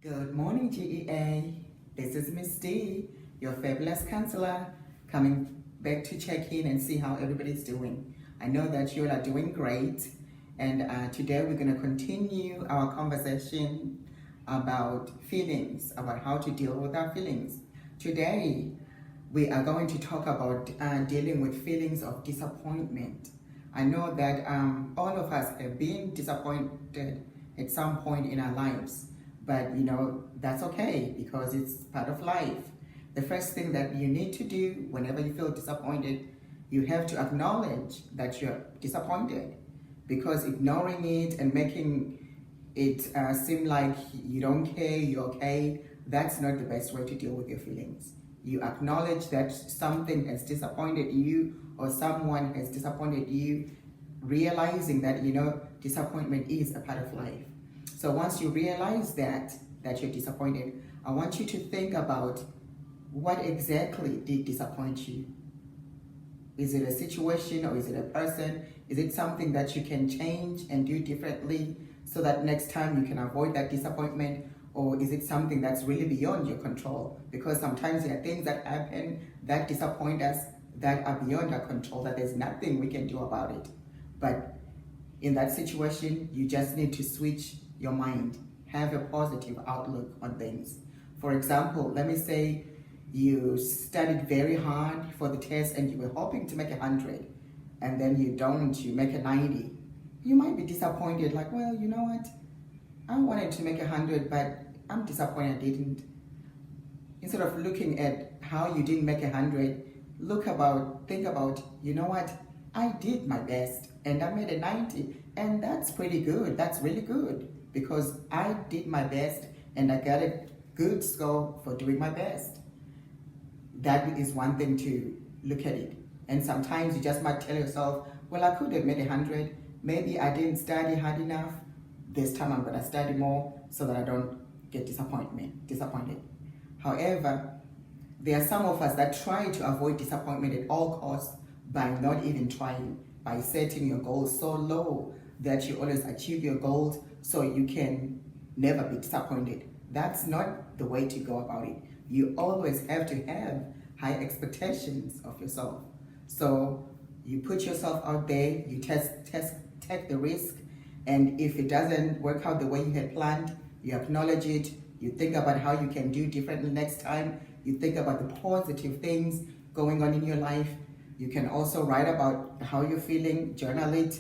Good morning, GEA. This is Miss D, your fabulous counselor, coming back to check in and see how everybody's doing. I know that you all are doing great, and today we're going to continue our conversation about feelings, about how to deal with our feelings. Today, we are going to talk about dealing with feelings of disappointment. I know that all of us have been disappointed at some point in our lives. But that's okay because it's part of life. The first thing that you need to do whenever you feel disappointed, you have to acknowledge that you're disappointed, because ignoring it and making it seem like you don't care, you're okay, that's not the best way to deal with your feelings. You acknowledge that something has disappointed you or someone has disappointed you, realizing that disappointment is a part of life. So once you realize that you're disappointed, I want you to think about what exactly did disappoint you. Is it a situation or is it a person? Is it something that you can change and do differently so that next time you can avoid that disappointment? Or is it something that's really beyond your control? Because sometimes there are things that happen that disappoint us that are beyond our control, that there's nothing we can do about it. But in that situation, you just need to switch your mind, have a positive outlook on things. For example, let me say you studied very hard for the test and you were hoping to make 100, and then you don't, you make a 90. You might be disappointed, like, well, you know what? I wanted to make 100, but I'm disappointed I didn't. Instead of looking at how you didn't make 100, think about, you know what? I did my best and I made a 90, and that's pretty good. That's really good because I did my best and I got a good score for doing my best. That is one thing to look at it. And sometimes you just might tell yourself, well, I could have made 100. Maybe I didn't study hard enough. This time I'm going to study more so that I don't get disappointed. However, there are some of us that try to avoid disappointment at all costs by not even trying, by setting your goals so low that you always achieve your goals so you can never be disappointed. That's not the way to go about it. You always have to have high expectations of yourself. So you put yourself out there, you take the risk, and if it doesn't work out the way you had planned, you acknowledge it, you think about how you can do differently next time, you think about the positive things going on in your life. You can also write about how you're feeling, journal it,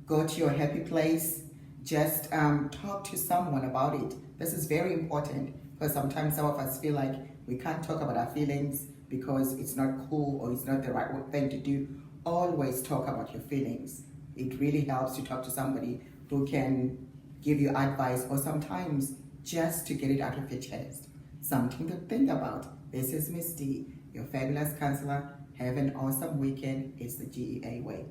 go to your happy place, just talk to someone about it. This is very important because sometimes some of us feel like we can't talk about our feelings because it's not cool or it's not the right thing to do. Always talk about your feelings. It really helps to talk to somebody who can give you advice, or sometimes just to get it out of your chest. Something to think about. This is Miss D, your fabulous counselor. Have an awesome weekend. It's the GEA way.